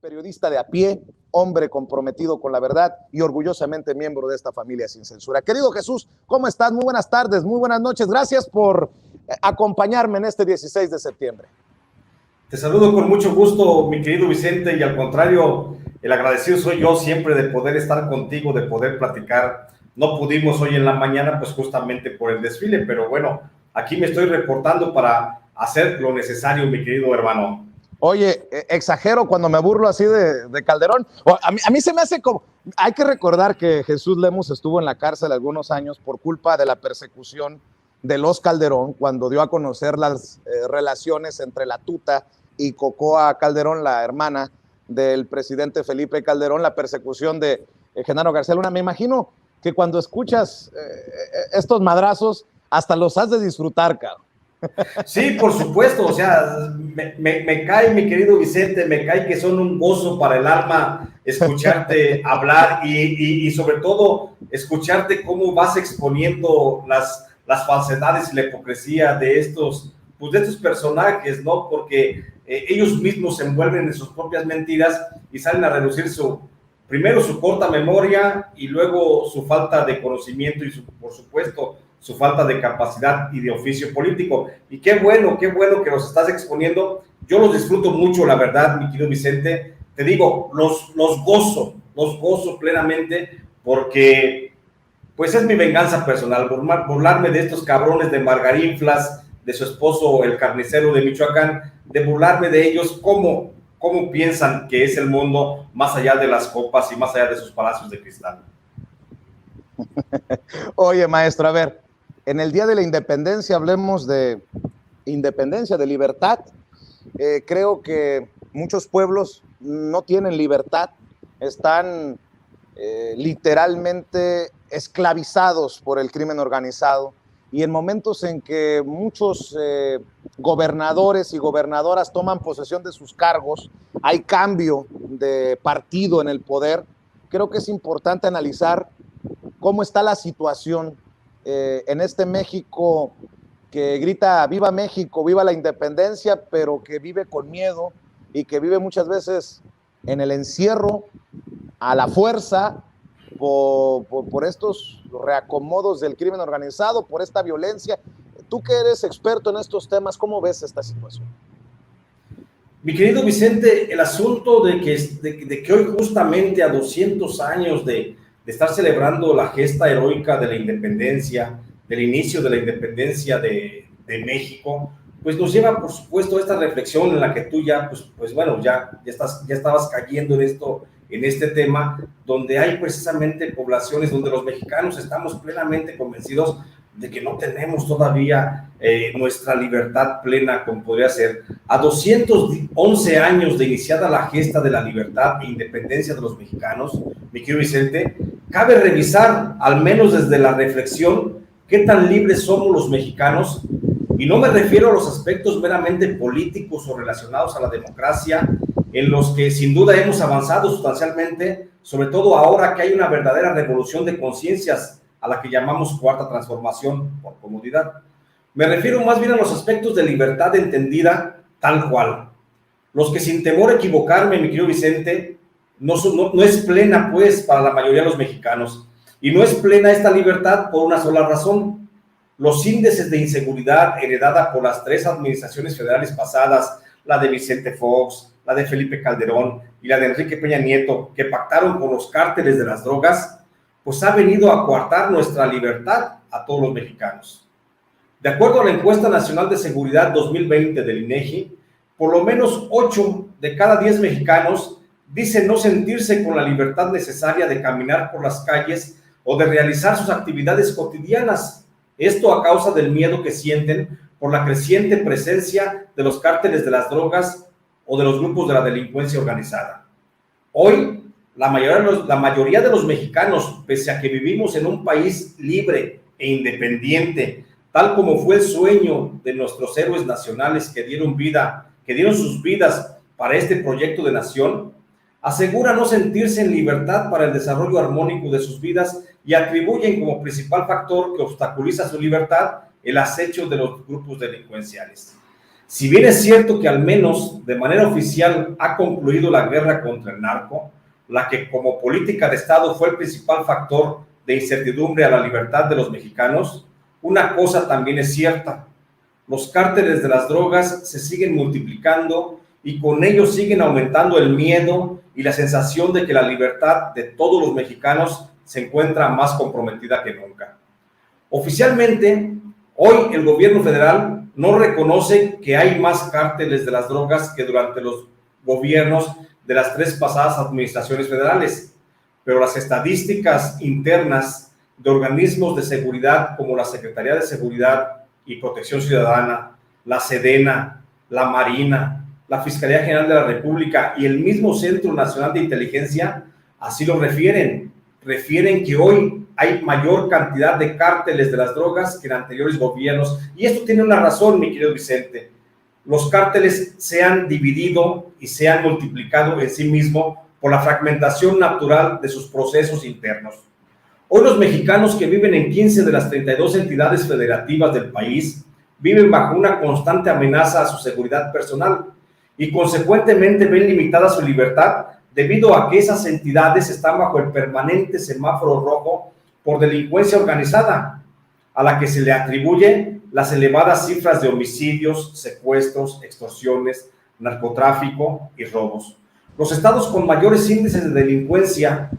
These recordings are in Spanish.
periodista de a pie, hombre comprometido con la verdad y orgullosamente miembro de esta familia sin censura. Querido Jesús, ¿cómo estás? Muy buenas tardes, muy buenas noches. Gracias por acompañarme en este 16 de septiembre. Te saludo con mucho gusto, mi querido Vicente, y al contrario, el agradecido soy yo siempre de poder estar contigo, de poder platicar. No pudimos hoy en la mañana, pues justamente por el desfile, pero bueno, aquí me estoy reportando para hacer lo necesario, mi querido hermano. Oye, exagero cuando me burlo así de Calderón. A mí se me hace como... Hay que recordar que Jesús Lemus estuvo en la cárcel algunos años por culpa de la persecución de los Calderón, cuando dio a conocer las relaciones entre la tuta y Cocoa Calderón, la hermana del presidente Felipe Calderón, la persecución de Genaro García Luna. Me imagino que cuando escuchas estos madrazos, hasta los has de disfrutar, cabrón. Sí, por supuesto, o sea, me cae, mi querido Vicente, me cae que son un gozo para el alma escucharte hablar y sobre todo escucharte cómo vas exponiendo las falsedades y la hipocresía de estos personajes, ¿no? Porque ellos mismos se envuelven en sus propias mentiras y salen a reducir primero su corta memoria y luego su falta de conocimiento y por supuesto su falta de capacidad y de oficio político. Y qué bueno que los estás exponiendo. Yo los disfruto mucho, la verdad, mi querido Vicente. Te digo, los gozo plenamente porque pues es mi venganza personal, burlarme de estos cabrones de Margarinflas, de su esposo, el carnicero de Michoacán, de burlarme de ellos, cómo piensan que es el mundo más allá de las copas y más allá de sus palacios de cristal. Oye, maestro, a ver, en el Día de la Independencia hablemos de independencia, de libertad. Creo que muchos pueblos no tienen libertad, están literalmente esclavizados por el crimen organizado, y en momentos en que muchos gobernadores y gobernadoras toman posesión de sus cargos, hay cambio de partido en el poder. Creo que es importante analizar cómo está la situación en este México que grita viva México, viva la independencia, pero que vive con miedo y que vive muchas veces en el encierro, a la fuerza, por estos reacomodos del crimen organizado, por esta violencia. Tú que eres experto en estos temas, ¿cómo ves esta situación? Mi querido Vicente, el asunto de que hoy justamente a 200 años de estar celebrando la gesta heroica de la independencia, del inicio de la independencia de México, pues nos lleva, por supuesto, a esta reflexión en la que tú ya, ya estabas cayendo en este tema, donde hay precisamente poblaciones donde los mexicanos estamos plenamente convencidos de que no tenemos todavía nuestra libertad plena como podría ser. A 211 años de iniciada la gesta de la libertad e independencia de los mexicanos, mi querido Vicente, cabe revisar, al menos desde la reflexión, qué tan libres somos los mexicanos, y no me refiero a los aspectos meramente políticos o relacionados a la democracia, en los que sin duda hemos avanzado sustancialmente, sobre todo ahora que hay una verdadera revolución de conciencias a la que llamamos cuarta transformación por comodidad. Me refiero más bien a los aspectos de libertad entendida tal cual. Los que sin temor a equivocarme, mi querido Vicente, no es plena pues para la mayoría de los mexicanos. Y no es plena esta libertad por una sola razón. Los índices de inseguridad heredada por las tres administraciones federales pasadas, la de Vicente Fox, la de Felipe Calderón y la de Enrique Peña Nieto, que pactaron con los cárteles de las drogas, pues ha venido a coartar nuestra libertad a todos los mexicanos. De acuerdo a la encuesta nacional de seguridad 2020 del INEGI, por lo menos 8 de cada 10 mexicanos dicen no sentirse con la libertad necesaria de caminar por las calles o de realizar sus actividades cotidianas. Esto a causa del miedo que sienten por la creciente presencia de los cárteles de las drogas o de los grupos de la delincuencia organizada. Hoy, la mayoría de los mexicanos, pese a que vivimos en un país libre e independiente, tal como fue el sueño de nuestros héroes nacionales que dieron sus vidas para este proyecto de nación, asegura no sentirse en libertad para el desarrollo armónico de sus vidas y atribuyen como principal factor que obstaculiza su libertad el acecho de los grupos delincuenciales. Si bien es cierto que al menos de manera oficial ha concluido la guerra contra el narco, la que como política de Estado fue el principal factor de incertidumbre a la libertad de los mexicanos, una cosa también es cierta: los cárteles de las drogas se siguen multiplicando y con ellos siguen aumentando el miedo y la sensación de que la libertad de todos los mexicanos se encuentra más comprometida que nunca. Oficialmente, hoy el gobierno federal no reconoce que hay más cárteles de las drogas que durante los gobiernos de las 3 pasadas administraciones federales, pero las estadísticas internas de organismos de seguridad como la Secretaría de Seguridad y Protección Ciudadana, la Sedena, la Marina, la Fiscalía General de la República y el mismo Centro Nacional de Inteligencia así lo refieren que hoy hay mayor cantidad de cárteles de las drogas que en anteriores gobiernos, y esto tiene una razón, mi querido Vicente. Los cárteles se han dividido y se han multiplicado en sí mismo por la fragmentación natural de sus procesos internos. Hoy los mexicanos que viven en 15 de las 32 entidades federativas del país viven bajo una constante amenaza a su seguridad personal y consecuentemente ven limitada su libertad debido a que esas entidades están bajo el permanente semáforo rojo por delincuencia organizada, a la que se le atribuyen las elevadas cifras de homicidios, secuestros, extorsiones, narcotráfico y robos. Los estados con mayores índices de delincuencia,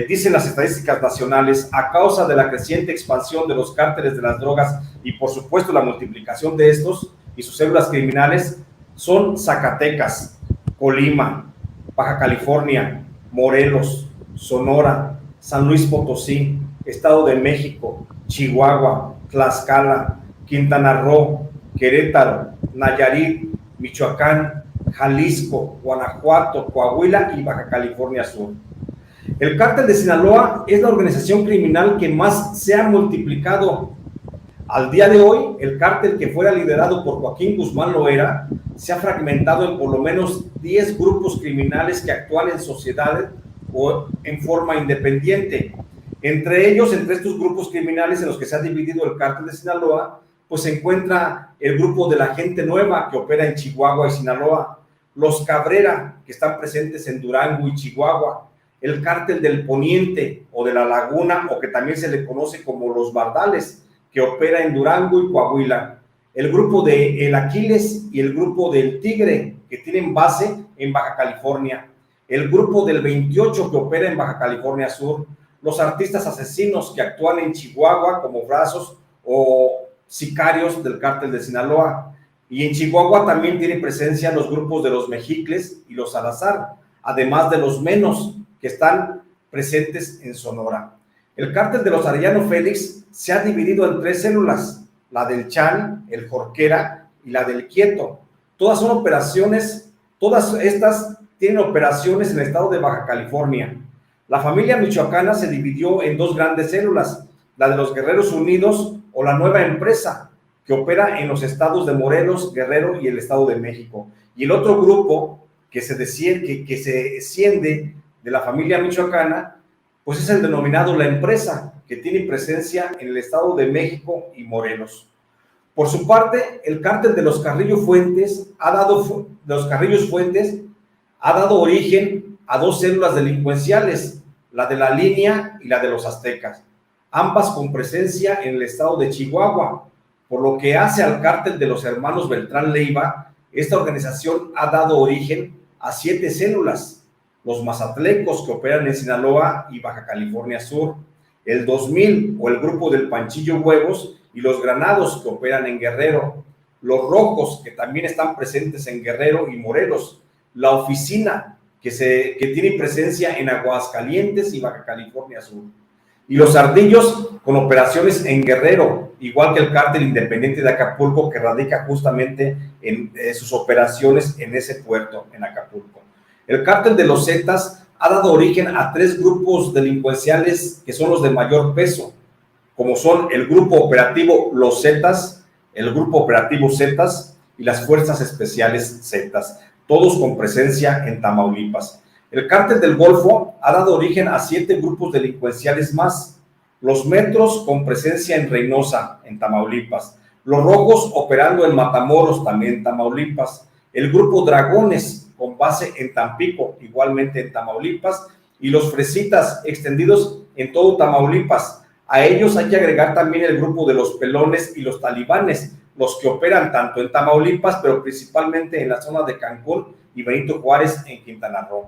dicen las estadísticas nacionales, a causa de la creciente expansión de los cárteles de las drogas y por supuesto la multiplicación de estos y sus células criminales, son Zacatecas, Colima, Baja California, Morelos, Sonora, San Luis Potosí, Estado de México, Chihuahua, Tlaxcala, Quintana Roo, Querétaro, Nayarit, Michoacán, Jalisco, Guanajuato, Coahuila y Baja California Sur. El Cártel de Sinaloa es la organización criminal que más se ha multiplicado. Al día de hoy, el cártel, que fuera liderado por Joaquín Guzmán Loera, se ha fragmentado en por lo menos 10 grupos criminales que actúan en sociedad o en forma independiente. Entre estos grupos criminales en los que se ha dividido el Cártel de Sinaloa, pues se encuentra el grupo de la Gente Nueva, que opera en Chihuahua y Sinaloa, los Cabrera, que están presentes en Durango y Chihuahua, el Cártel del Poniente o de la Laguna, o que también se le conoce como los Bardales, que opera en Durango y Coahuila, el grupo de El Aquiles y el grupo del Tigre, que tienen base en Baja California, el grupo del 28, que opera en Baja California Sur, los artistas asesinos que actúan en Chihuahua como brazos o sicarios del Cártel de Sinaloa, y en Chihuahua también tiene presencia los grupos de los Mexicles y los Salazar, además de los Menos, que están presentes en Sonora. El Cártel de los Arellano Félix se ha dividido en 3 células, la del Chan, el Jorquera y la del Quieto. Todas estas tienen operaciones en el estado de Baja California. La familia michoacana se dividió en 2 grandes células, la de los Guerreros Unidos o la Nueva Empresa, que opera en los estados de Morelos, Guerrero y el Estado de México. Y el otro grupo que se desciende de la familia michoacana, pues es el denominado La Empresa, que tiene presencia en el Estado de México y Morelos. Por su parte, el Cártel de los Carrillo Fuentes ha dado origen a 2 células delincuenciales, la de la Línea y la de los Aztecas, ambas con presencia en el estado de Chihuahua. Por lo que hace al Cártel de los Hermanos Beltrán Leiva, esta organización ha dado origen a 7 células: los Mazatlecos, que operan en Sinaloa y Baja California Sur, el 2000 o el grupo del Panchillo Huevos y los Granados, que operan en Guerrero, los Rojos, que también están presentes en Guerrero y Morelos, la Oficina, que tiene presencia en Aguascalientes y Baja California Sur, y los Ardillos, con operaciones en Guerrero, igual que el Cártel Independiente de Acapulco, que radica justamente en sus operaciones en ese puerto, en Acapulco. El Cártel de los Zetas ha dado origen a 3 grupos delincuenciales que son los de mayor peso, como son el Grupo Operativo Los Zetas, el Grupo Operativo Zetas y las Fuerzas Especiales Zetas, todos con presencia en Tamaulipas. El Cártel del Golfo ha dado origen a 7 grupos delincuenciales más: los Metros, con presencia en Reynosa, en Tamaulipas, Los Rojos operando en Matamoros, también en Tamaulipas. El Grupo Dragones, con base en Tampico, igualmente en Tamaulipas. Y los Fresitas, extendidos en todo Tamaulipas. A ellos hay que agregar también el grupo de los Pelones y los Talibanes, los que operan tanto en Tamaulipas, pero principalmente en la zona de Cancún y Benito Juárez en Quintana Roo.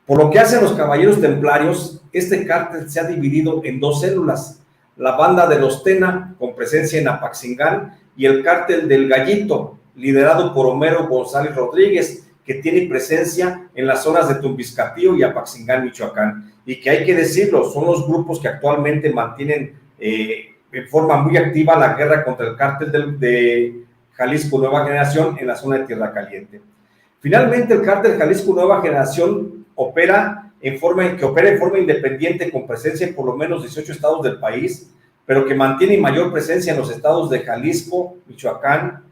Por lo que hacen los Caballeros Templarios, este cártel se ha dividido en dos células: la banda de los Tena, con presencia en Apaxingán, y el cártel del Gallito, liderado por Homero González Rodríguez, que tiene presencia en las zonas de Tumbiscatío y Apaxingán, Michoacán, y que hay que decirlo, son los grupos que actualmente mantienen en forma muy activa la guerra contra el cártel de Jalisco Nueva Generación en la zona de Tierra Caliente. Finalmente, el cártel Jalisco Nueva Generación opera en forma independiente, con presencia en por lo menos 18 estados del país, pero que mantiene mayor presencia en los estados de Jalisco, Michoacán,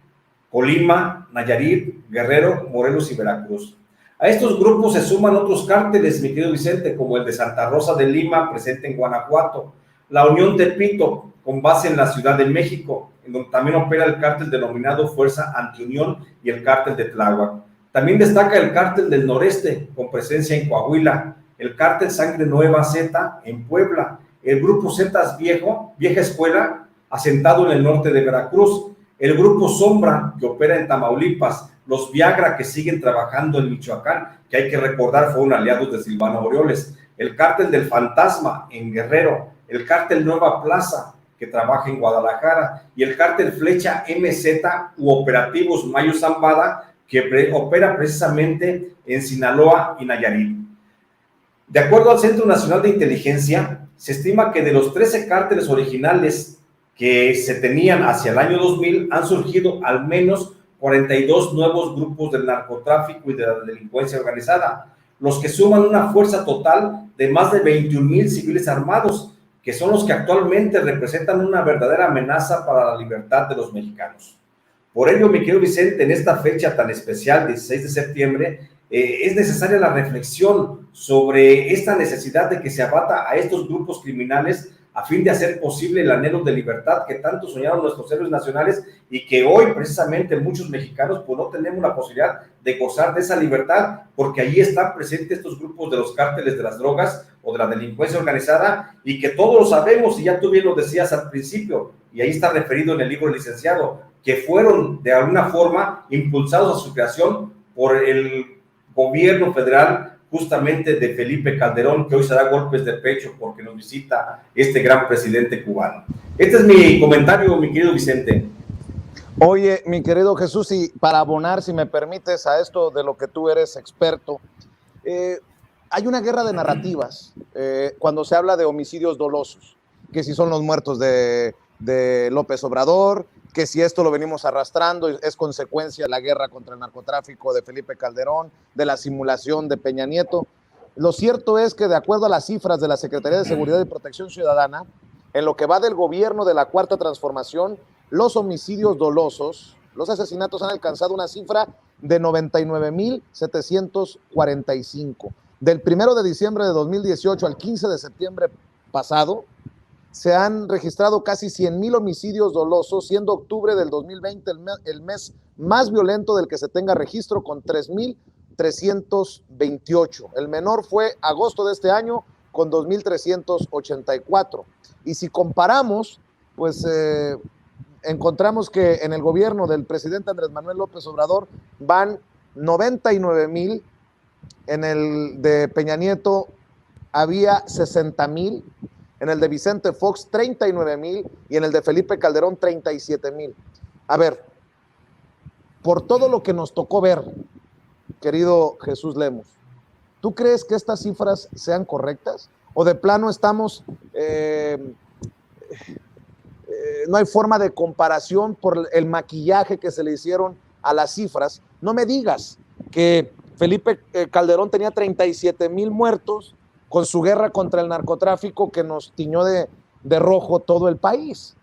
Colima, Nayarit, Guerrero, Morelos y Veracruz. A estos grupos se suman otros cárteles, mi querido Vicente, como el de Santa Rosa de Lima, presente en Guanajuato, la Unión Tepito, con base en la Ciudad de México, en donde también opera el cártel denominado Fuerza Antiunión y el cártel de Tláhuac. También destaca el cártel del Noreste, con presencia en Coahuila, el cártel Sangre Nueva Z en Puebla, el grupo Zetas Vieja Escuela, asentado en el norte de Veracruz, el grupo Sombra, que opera en Tamaulipas, los Viagra, que siguen trabajando en Michoacán, que hay que recordar fueron aliados de Silvano Aureoles, el cártel del Fantasma en Guerrero, el cártel Nueva Plaza, que trabaja en Guadalajara, y el cártel Flecha MZ u Operativos Mayo Zambada, que opera precisamente en Sinaloa y Nayarit. De acuerdo al Centro Nacional de Inteligencia, se estima que de los 13 cárteles originales que se tenían hacia el año 2000, han surgido al menos 42 nuevos grupos del narcotráfico y de la delincuencia organizada, los que suman una fuerza total de más de 21,000 civiles armados, que son los que actualmente representan una verdadera amenaza para la libertad de los mexicanos. Por ello, mi querido Vicente, en esta fecha tan especial, 16 de septiembre, es necesaria la reflexión sobre esta necesidad de que se abata a estos grupos criminales a fin de hacer posible el anhelo de libertad que tanto soñaron nuestros héroes nacionales y que hoy precisamente muchos mexicanos pues no tenemos la posibilidad de gozar de esa libertad, porque ahí están presentes estos grupos de los cárteles de las drogas o de la delincuencia organizada, y que todos lo sabemos, y ya tú bien lo decías al principio, y ahí está referido en el libro del licenciado, que fueron de alguna forma impulsados a su creación por el gobierno federal, justamente de Felipe Calderón, que hoy se da golpes de pecho porque nos visita este gran presidente cubano. Este es mi comentario, mi querido Vicente. Oye, mi querido Jesús, y para abonar, si me permites, a esto de lo que tú eres experto, hay una guerra de narrativas cuando se habla de homicidios dolosos, que si son los muertos de López Obrador, que si esto lo venimos arrastrando, es consecuencia de la guerra contra el narcotráfico de Felipe Calderón, de la simulación de Peña Nieto. Lo cierto es que, de acuerdo a las cifras de la Secretaría de Seguridad y Protección Ciudadana, en lo que va del gobierno de la Cuarta Transformación, los homicidios dolosos, los asesinatos han alcanzado una cifra de 99,745. Del 1 de diciembre de 2018 al 15 de septiembre pasado, se han registrado casi 100,000 homicidios dolosos, siendo octubre del 2020 el mes más violento del que se tenga registro, con 3,328. El menor fue agosto de este año, con 2,384. Y si comparamos, pues encontramos que en el gobierno del presidente Andrés Manuel López Obrador van 99,000, en el de Peña Nieto había 60,000, en el de Vicente Fox 39,000 y en el de Felipe Calderón 37,000. A ver, por todo lo que nos tocó ver, querido Jesús Lemos, ¿tú crees que estas cifras sean correctas? ¿O de plano estamos, no hay forma de comparación por el maquillaje que se le hicieron a las cifras? No me digas que Felipe Calderón tenía 37,000 muertos con su guerra contra el narcotráfico que nos tiñó de rojo todo el país.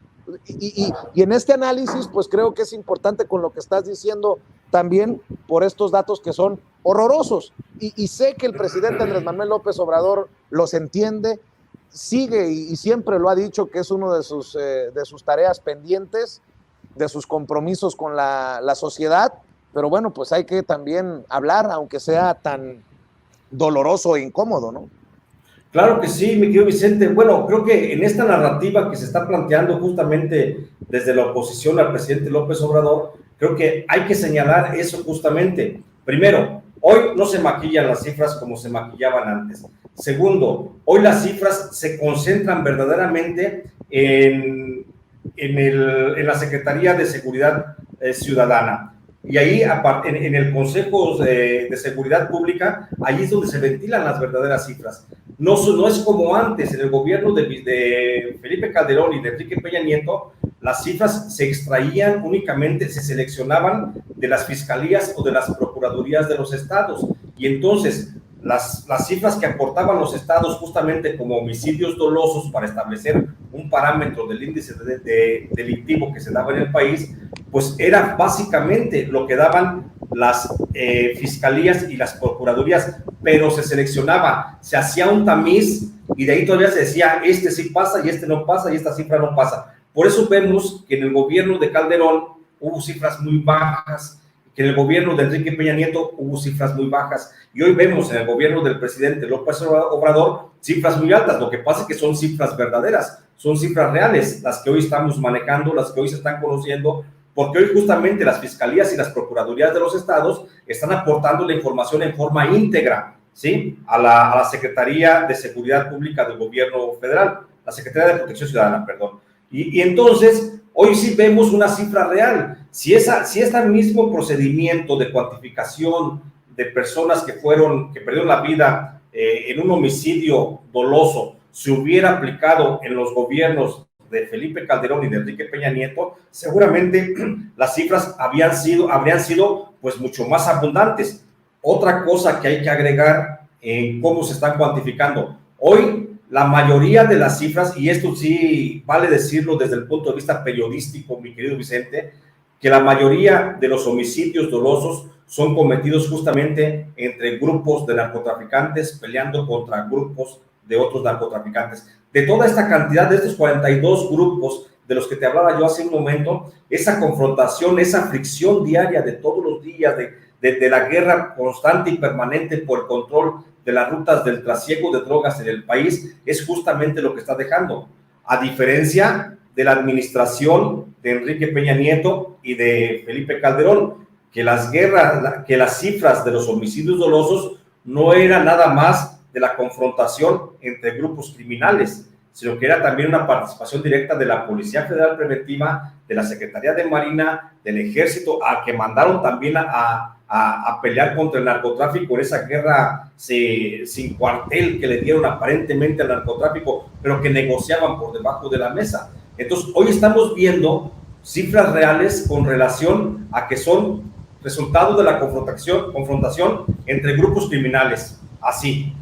Y en este análisis, pues creo que es importante con lo que estás diciendo también, por estos datos que son horrorosos. Y sé que el presidente Andrés Manuel López Obrador los entiende, sigue y siempre lo ha dicho que es uno de sus tareas pendientes, de sus compromisos con la sociedad, pero bueno, pues hay que también hablar, aunque sea tan doloroso e incómodo, ¿no? Claro que sí, mi querido Vicente. Bueno, creo que en esta narrativa que se está planteando justamente desde la oposición al presidente López Obrador, creo que hay que señalar eso justamente. Primero, hoy no se maquillan las cifras como se maquillaban antes. Segundo, hoy las cifras se concentran verdaderamente en la Secretaría de Seguridad Ciudadana. Y ahí, en el Consejo de Seguridad Pública, ahí es donde se ventilan las verdaderas cifras. No es como antes, en el gobierno de Felipe Calderón y de Enrique Peña Nieto, las cifras se extraían únicamente, se seleccionaban de las fiscalías o de las procuradurías de los estados. Y entonces, las cifras que aportaban los estados justamente como homicidios dolosos para establecer un parámetro del índice delictivo que se daba en el país, pues era básicamente lo que daban las fiscalías y las procuradurías, pero se seleccionaba, se hacía un tamiz y de ahí todavía se decía, este sí pasa y este no pasa y esta cifra no pasa. Por eso vemos que en el gobierno de Calderón hubo cifras muy bajas, que en el gobierno de Enrique Peña Nieto hubo cifras muy bajas, y hoy vemos en el gobierno del presidente López Obrador cifras muy altas. Lo que pasa es que son cifras verdaderas, son cifras reales, las que hoy estamos manejando, las que hoy se están conociendo, porque hoy justamente las fiscalías y las procuradurías de los estados están aportando la información en forma íntegra, ¿sí? A la Secretaría de Seguridad Pública del Gobierno Federal, la Secretaría de Protección Ciudadana, perdón. Y entonces, hoy sí vemos una cifra real. Si este mismo procedimiento de cuantificación de personas que perdieron la vida en un homicidio doloso se hubiera aplicado en los gobiernos de Felipe Calderón y de Enrique Peña Nieto, seguramente las cifras habrían sido pues mucho más abundantes. Otra cosa que hay que agregar en cómo se están cuantificando. Hoy la mayoría de las cifras, y esto sí vale decirlo desde el punto de vista periodístico, mi querido Vicente, que la mayoría de los homicidios dolosos son cometidos justamente entre grupos de narcotraficantes peleando contra grupos de otros narcotraficantes. De toda esta cantidad, de estos 42 grupos de los que te hablaba yo hace un momento, esa confrontación, esa fricción diaria de todos los días, de la guerra constante y permanente por el control de las rutas del trasiego de drogas en el país, es justamente lo que está dejando. A diferencia de la administración de Enrique Peña Nieto y de Felipe Calderón, que las cifras de los homicidios dolosos no eran nada más de la confrontación entre grupos criminales, sino que era también una participación directa de la Policía Federal Preventiva, de la Secretaría de Marina, del Ejército, a que mandaron también a pelear contra el narcotráfico en esa guerra sin cuartel que le dieron aparentemente al narcotráfico, pero que negociaban por debajo de la mesa. Entonces, hoy estamos viendo cifras reales con relación a que son resultado de la confrontación entre grupos criminales, así.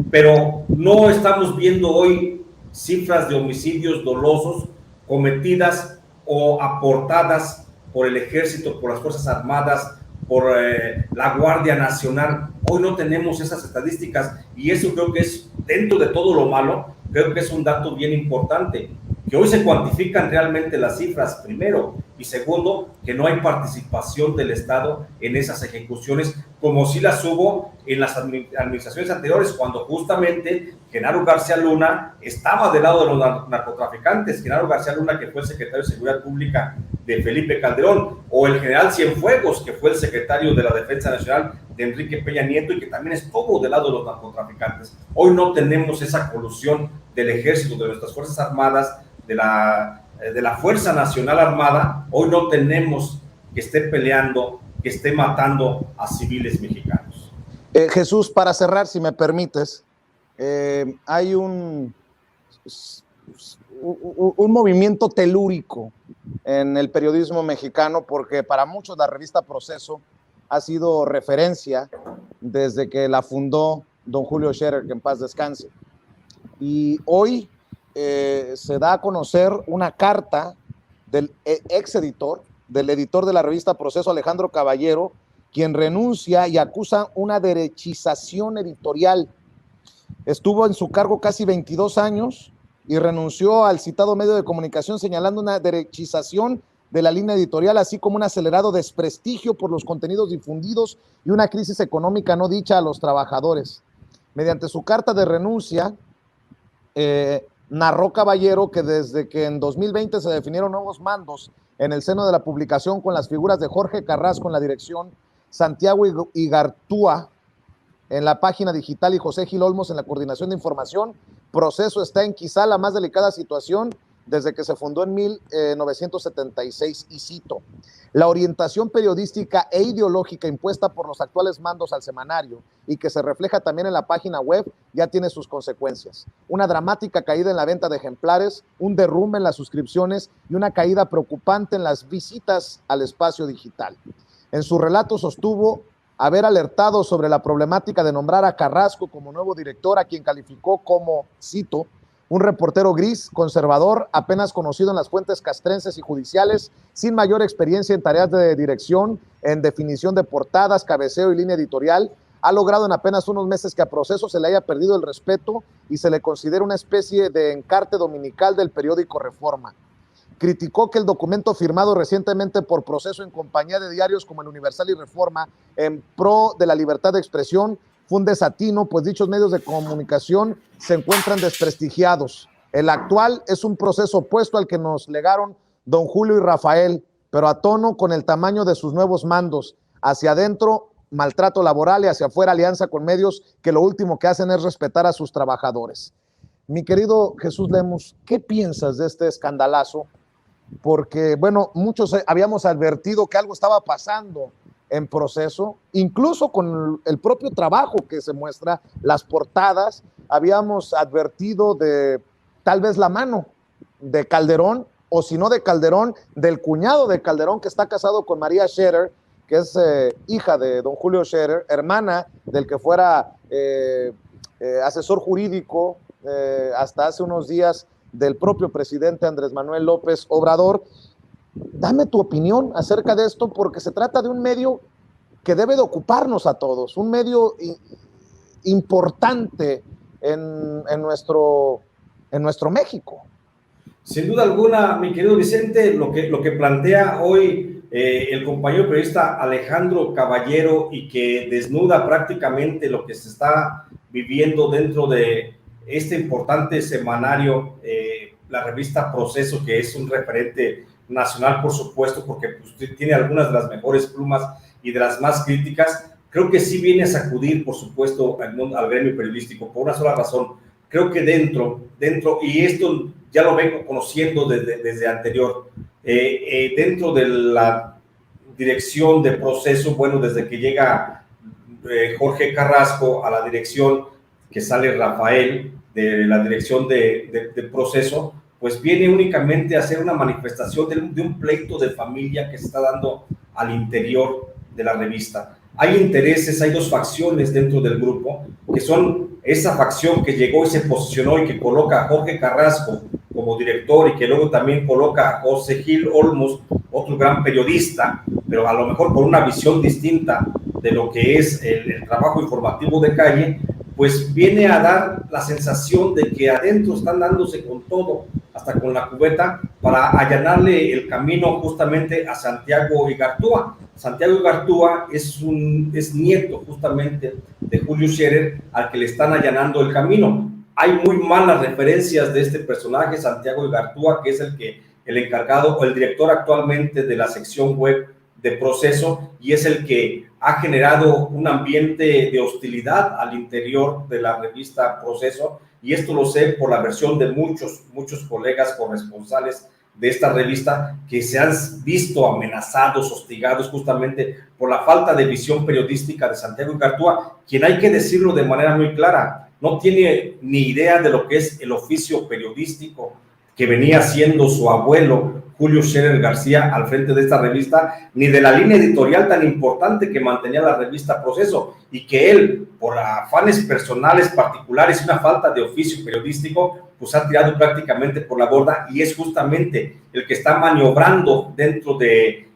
Pero no estamos viendo hoy cifras de homicidios dolosos cometidas o aportadas por el Ejército, por las Fuerzas Armadas, por la Guardia Nacional. Hoy no tenemos esas estadísticas y eso creo que es, dentro de todo lo malo, creo que es un dato bien importante, que hoy se cuantifican realmente las cifras, primero, y segundo, que no hay participación del Estado en esas ejecuciones, como sí las hubo en las administraciones anteriores, cuando justamente Genaro García Luna estaba del lado de los narcotraficantes. Genaro García Luna, que fue el secretario de Seguridad Pública de Felipe Calderón, o el general Cienfuegos, que fue el secretario de la Defensa Nacional de Enrique Peña Nieto y que también estuvo del lado de los narcotraficantes. Hoy no tenemos esa colusión del Ejército, de nuestras Fuerzas Armadas, de la Fuerza Nacional Armada. Hoy no tenemos que esté peleando, que esté matando a civiles mexicanos. Jesús, para cerrar, si me permites, hay un movimiento telúrico en el periodismo mexicano, porque para muchos la revista Proceso ha sido referencia desde que la fundó don Julio Scherer, que en paz descanse. Y hoy se da a conocer una carta del del editor de la revista Proceso, Alejandro Caballero, quien renuncia y acusa una derechización editorial. Estuvo en su cargo casi 22 años y renunció al citado medio de comunicación señalando una derechización de la línea editorial, así como un acelerado desprestigio por los contenidos difundidos y una crisis económica no dicha a los trabajadores. Mediante su carta de renuncia, narró Caballero que desde que en 2020 se definieron nuevos mandos en el seno de la publicación con las figuras de Jorge Carrasco en la dirección, Santiago Igartúa en la página digital y José Gil Olmos en la coordinación de información, Proceso está en quizá la más delicada situación desde que se fundó en 1976, y cito: la orientación periodística e ideológica impuesta por los actuales mandos al semanario y que se refleja también en la página web ya tiene sus consecuencias. Una dramática caída en la venta de ejemplares, un derrumbe en las suscripciones y una caída preocupante en las visitas al espacio digital. En su relato sostuvo haber alertado sobre la problemática de nombrar a Carrasco como nuevo director, a quien calificó como, cito, un reportero gris, conservador, apenas conocido en las fuentes castrenses y judiciales, sin mayor experiencia en tareas de dirección, en definición de portadas, cabeceo y línea editorial. Ha logrado en apenas unos meses que a Proceso se le haya perdido el respeto y se le considera una especie de encarte dominical del periódico Reforma. Criticó que el documento firmado recientemente por Proceso en compañía de diarios como El Universal y Reforma en pro de la libertad de expresión fue un desatino, pues dichos medios de comunicación se encuentran desprestigiados. El actual es un proceso opuesto al que nos legaron don Julio y Rafael, pero a tono con el tamaño de sus nuevos mandos. Hacia adentro, maltrato laboral, y hacia afuera, alianza con medios que lo último que hacen es respetar a sus trabajadores. Mi querido Jesús Lemus, ¿qué piensas de este escandalazo? Porque, bueno, muchos habíamos advertido que algo estaba pasando en Proceso, incluso con el propio trabajo que se muestra, las portadas, habíamos advertido de tal vez la mano de Calderón, o si no de Calderón, del cuñado de Calderón, que está casado con María Scherer, que es hija de don Julio Scherer, hermana del que fuera asesor jurídico hasta hace unos días del propio presidente Andrés Manuel López Obrador. Dame tu opinión acerca de esto, porque se trata de un medio que debe de ocuparnos a todos, un medio importante en nuestro México. Sin duda alguna, mi querido Vicente, lo que plantea hoy el compañero periodista Alejandro Caballero, y que desnuda prácticamente lo que se está viviendo dentro de este importante semanario, la revista Proceso, que es un referente nacional, por supuesto, porque pues, tiene algunas de las mejores plumas y de las más críticas. Creo que sí viene a sacudir, por supuesto, al gremio periodístico, por una sola razón. Creo que dentro, y esto ya lo vengo conociendo desde anterior, dentro de la dirección de Proceso, bueno, desde que llega Jorge Carrasco a la dirección, que sale Rafael de la dirección de Proceso, pues viene únicamente a hacer una manifestación de un pleito de familia que se está dando al interior de la revista. Hay intereses, hay dos facciones dentro del grupo, que son esa facción que llegó y se posicionó y que coloca a Jorge Carrasco como director, y que luego también coloca a José Gil Olmos, otro gran periodista, pero a lo mejor con una visión distinta de lo que es el trabajo informativo de calle, pues viene a dar la sensación de que adentro están dándose con todo, hasta con la cubeta, para allanarle el camino justamente a Santiago Igartúa. Santiago Igartúa es nieto justamente de Julio Scherer, al que le están allanando el camino. Hay muy malas referencias de este personaje, Santiago Igartúa, que es el encargado o el director actualmente de la sección web de Proceso, y es el que ha generado un ambiente de hostilidad al interior de la revista Proceso, y esto lo sé por la versión de muchos colegas corresponsales de esta revista, que se han visto amenazados, hostigados justamente por la falta de visión periodística de Santiago Igartúa, quien, hay que decirlo de manera muy clara, no tiene ni idea de lo que es el oficio periodístico que venía haciendo su abuelo Julio Scherer García al frente de esta revista, ni de la línea editorial tan importante que mantenía la revista Proceso, y que él, por afanes personales particulares y una falta de oficio periodístico, pues ha tirado prácticamente por la borda, y es justamente el que está maniobrando dentro del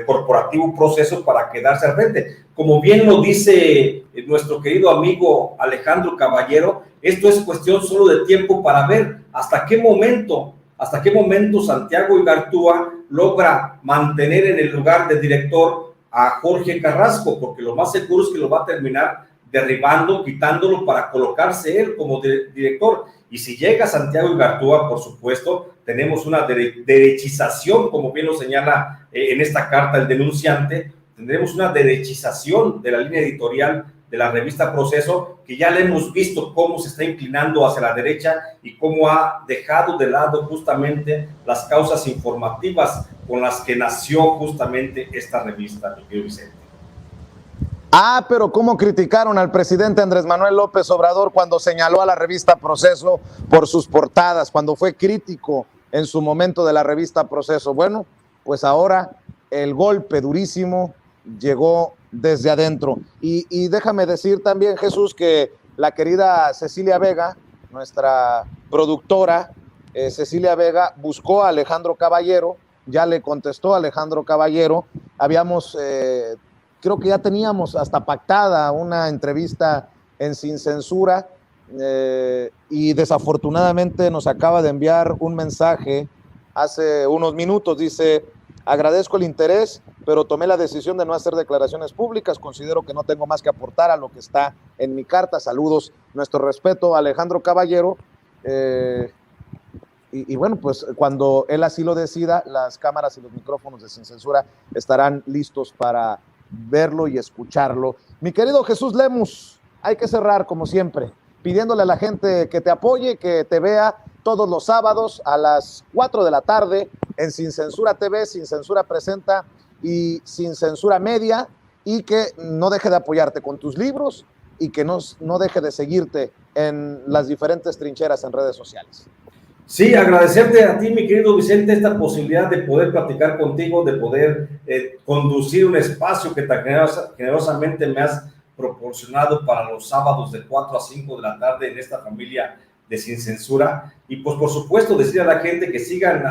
corporativo Proceso para quedarse al frente. Como bien lo dice nuestro querido amigo Alejandro Caballero, esto es cuestión solo de tiempo para ver hasta qué momento hasta qué momento Santiago Igartua logra mantener en el lugar de director a Jorge Carrasco, porque lo más seguro es que lo va a terminar derribando, quitándolo para colocarse él como director. Y si llega Santiago Igartua, por supuesto, tenemos una derechización, como bien lo señala en esta carta el denunciante, tendremos una derechización de la línea editorial de la revista Proceso, que ya le hemos visto cómo se está inclinando hacia la derecha y cómo ha dejado de lado justamente las causas informativas con las que nació justamente esta revista, mi querido Vicente. Ah, pero cómo criticaron al presidente Andrés Manuel López Obrador cuando señaló a la revista Proceso por sus portadas, cuando fue crítico en su momento de la revista Proceso. Bueno, pues ahora el golpe durísimo llegó desde adentro. Y déjame decir también, Jesús, que la querida Cecilia Vega, nuestra productora, Cecilia Vega, buscó a Alejandro Caballero, ya le contestó a Alejandro Caballero, habíamos... creo que ya teníamos hasta pactada una entrevista en Sin Censura y desafortunadamente nos acaba de enviar un mensaje hace unos minutos. Dice: agradezco el interés, pero tomé la decisión de no hacer declaraciones públicas. Considero que no tengo más que aportar a lo que está en mi carta. Saludos, nuestro respeto a Alejandro Caballero. Y bueno, pues cuando él así lo decida, las cámaras y los micrófonos de Sin Censura estarán listos para verlo y escucharlo. Mi querido Jesús Lemus, hay que cerrar como siempre, pidiéndole a la gente que te apoye, que te vea todos los sábados a las 4 de la tarde en Sin Censura TV, Sin Censura Presenta y Sin Censura Media, y que no deje de apoyarte con tus libros y que no deje de seguirte en las diferentes trincheras en redes sociales. Sí, agradecerte a ti, mi querido Vicente, esta posibilidad de poder platicar contigo, de poder conducir un espacio que tan generosamente me has proporcionado para los sábados de 4 a 5 de la tarde en esta familia de Sin Censura. Y pues por supuesto decir a la gente que sigan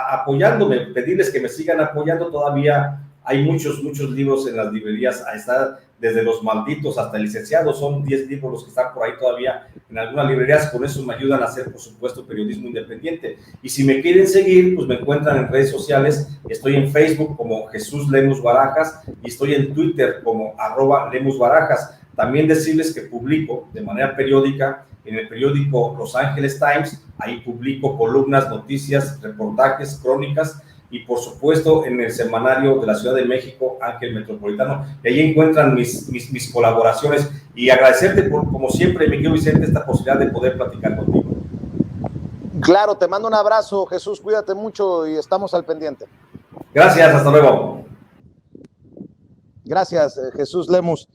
apoyándome, pedirles que me sigan apoyando. Todavía hay muchos libros en las librerías, ahí está, desde Los Malditos hasta El Licenciado, son 10 libros los que están por ahí todavía en algunas librerías. Con eso me ayudan a hacer, por supuesto, periodismo independiente. Y si me quieren seguir, pues me encuentran en redes sociales. Estoy en Facebook como Jesús Lemus Barajas y estoy en Twitter como @LemusBarajas. También decirles que publico de manera periódica en el periódico Los Angeles Times. Ahí publico columnas, noticias, reportajes, crónicas, y por supuesto en el semanario de la Ciudad de México, Ángel Metropolitano, y ahí encuentran mis colaboraciones. Y agradecerte por, como siempre, mi querido Vicente, esta posibilidad de poder platicar contigo. Claro, te mando un abrazo, Jesús, cuídate mucho y estamos al pendiente. Gracias, hasta luego. Gracias, Jesús Lemus.